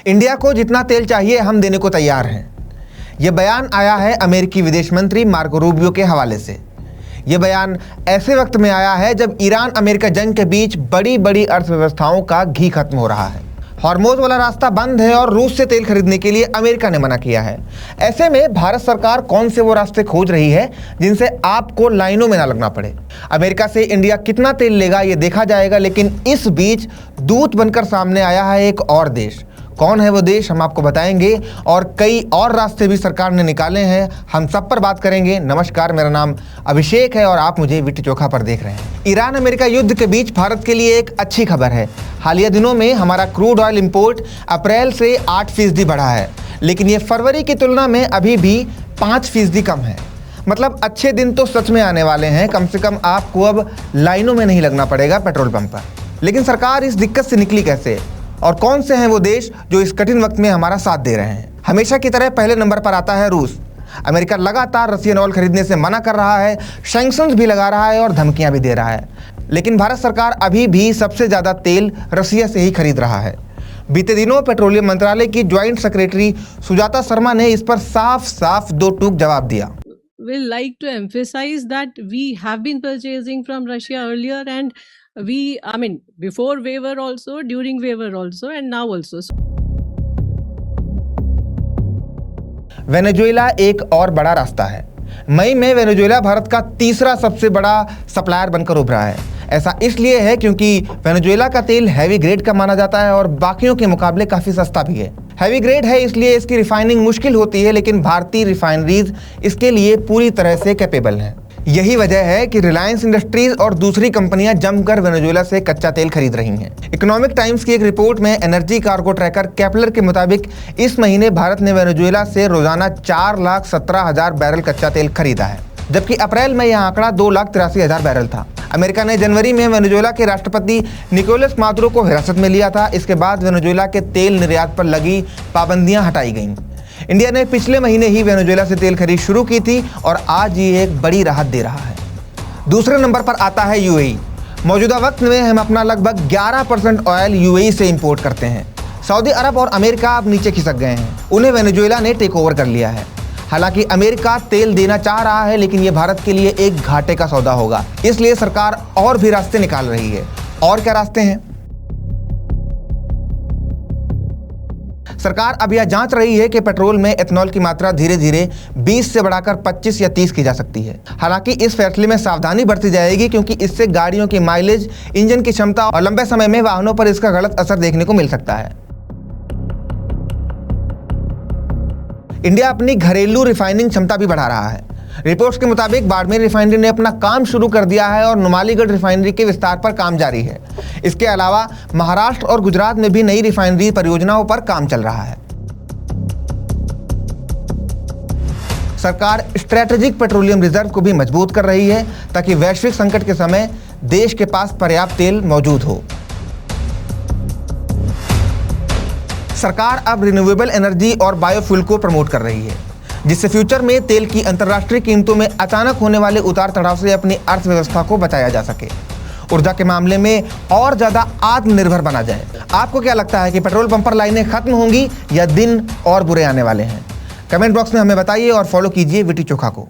India को जितना तेल चाहिए हम देने को तैयार हैं। यह बयान आया है अमेरिकी विदेश मंत्री मार्को रूबियो के हवाले से। यह बयान ऐसे वक्त में आया है जब ईरान अमेरिका जंग के बीच बड़ी बड़ी अर्थव्यवस्थाओं का घी खत्म हो रहा है। हॉर्मोज वाला रास्ता बंद है और रूस से तेल खरीदने के लिए अमेरिका ने मना किया है। ऐसे में भारत सरकार कौन से वो रास्ते खोज रही है जिनसे आपको लाइनों में ना लगना पड़े। अमेरिका से इंडिया कितना तेल लेगा ये देखा जाएगा, लेकिन इस बीच दूत बनकर सामने आया है एक और देश। कौन है वो देश हम आपको बताएंगे और कई और रास्ते भी सरकार ने निकाले हैं, हम सब पर बात करेंगे। नमस्कार, मेरा नाम अभिषेक है और आप मुझे विट्टी चोखा पर देख रहे हैं। ईरान अमेरिका युद्ध के बीच भारत के लिए एक अच्छी खबर है। हालिया दिनों में हमारा क्रूड ऑयल इंपोर्ट अप्रैल से 8% बढ़ा है, लेकिन ये फरवरी की तुलना में अभी भी 5% कम है। मतलब अच्छे दिन तो सच में आने वाले हैं। कम से कम आपको अब लाइनों में नहीं लगना पड़ेगा पेट्रोल पंप पर। लेकिन सरकार इस दिक्कत से निकली कैसे और कौन से हैं वो देश जो इस कठिन वक्त में हमारा साथ दे रहे हैं। हमेशा की तरह पहले नंबर पर आता है रूस। अमेरिका लगातार रशियन ऑयल खरीदने से मना कर रहा है, सैंक्शंस भी लगा रहा है और धमकियां भी दे रहा है, लेकिन भारत सरकार अभी भी सबसे ज्यादा तेल रशिया से ही खरीद रहा है। बीते दिनों पेट्रोलियम मंत्रालय की ज्वाइंट सेक्रेटरी सुजाता शर्मा ने इस पर साफ साफ दो टूक जवाब दिया। Will like to emphasize that we have been purchasing from Russia earlier and before waiver also, during waiver also and now also. Venezuela एक और बड़ा रास्ता है। मई में वेनेजुएला भारत का तीसरा सबसे बड़ा सप्लायर बनकर उभरा है। ऐसा इसलिए है क्योंकि वेनेजुएला का तेल हैवी ग्रेड का माना जाता है और बाकियों के मुकाबले काफ़ी सस्ता भी है। हैवी ग्रेड है इसलिए इसकी रिफाइनिंग मुश्किल होती है, लेकिन भारतीय रिफाइनरीज इसके लिए पूरी तरह से कैपेबल हैं। यही वजह है कि रिलायंस इंडस्ट्रीज और दूसरी कंपनियां जमकर वेनेजुएला से कच्चा तेल खरीद रही हैं। इकोनॉमिक टाइम्स की एक रिपोर्ट में एनर्जी कार्गो ट्रैकर केपलर के मुताबिक इस महीने भारत ने वेनेजुएला से रोजाना 4,17,000 बैरल कच्चा तेल खरीदा है, जबकि अप्रैल में यह आंकड़ा 2,83,000 बैरल था। अमेरिका ने जनवरी में वेनेजुएला के राष्ट्रपति निकोलस मादुरो को हिरासत में लिया था। इसके बाद वेनेजुएला के तेल निर्यात पर लगी पाबंदियां हटाई गईं। इंडिया ने पिछले महीने ही वेनेजुएला से तेल खरीद शुरू की थी और आज ये एक बड़ी राहत दे रहा है। दूसरे नंबर पर आता है यूएई। मौजूदा वक्त में हम अपना लगभग 11% ऑयल यूएई से इंपोर्ट करते हैं। सऊदी अरब और अमेरिका अब नीचे खिसक गए हैं, उन्हें वेनेजुएला ने टेक ओवर कर लिया है। हालांकि अमेरिका तेल देना चाह रहा है, लेकिन ये भारत के लिए एक घाटे का सौदा होगा, इसलिए सरकार और भी रास्ते निकाल रही है। और क्या रास्ते हैं? सरकार अब यह जांच रही है कि पेट्रोल में एथनॉल की मात्रा धीरे धीरे 20 से बढ़ाकर 25 या 30 की जा सकती है। हालांकि इस फैसले में सावधानी बरती जाएगी, क्योंकि इससे गाड़ियों की माइलेज, इंजन की क्षमता और लंबे समय में वाहनों पर इसका गलत असर देखने को मिल सकता है। इंडिया अपनी घरेलू रिफाइनिंग क्षमता भी बढ़ा रहा है। रिपोर्ट्स के मुताबिक बाड़मेर रिफाइनरी ने अपना काम शुरू कर दिया है और नुमालीगढ़ रिफाइनरी के विस्तार पर काम जारी है। इसके अलावा महाराष्ट्र और गुजरात में भी नई रिफाइनरी परियोजनाओं पर काम चल रहा है। सरकार स्ट्रेटेजिक पेट्रोलियम रिजर्व को भी मजबूत कर रही है ताकि वैश्विक संकट के समय देश के पास पर्याप्त तेल मौजूद हो। सरकार अब रिन्यूएबल एनर्जी और बायोफ्यूल को प्रमोट कर रही है, जिससे फ्यूचर में तेल की अंतर्राष्ट्रीय कीमतों में अचानक होने वाले उतार चढ़ाव से अपनी अर्थव्यवस्था को बचाया जा सके, ऊर्जा के मामले में और ज्यादा आत्मनिर्भर बना जाए। आपको क्या लगता है कि पेट्रोल पंप पर लाइनें खत्म होंगी या दिन और बुरे आने वाले हैं? कमेंट बॉक्स में हमें बताइए और फॉलो कीजिए विट्टी चोखा को।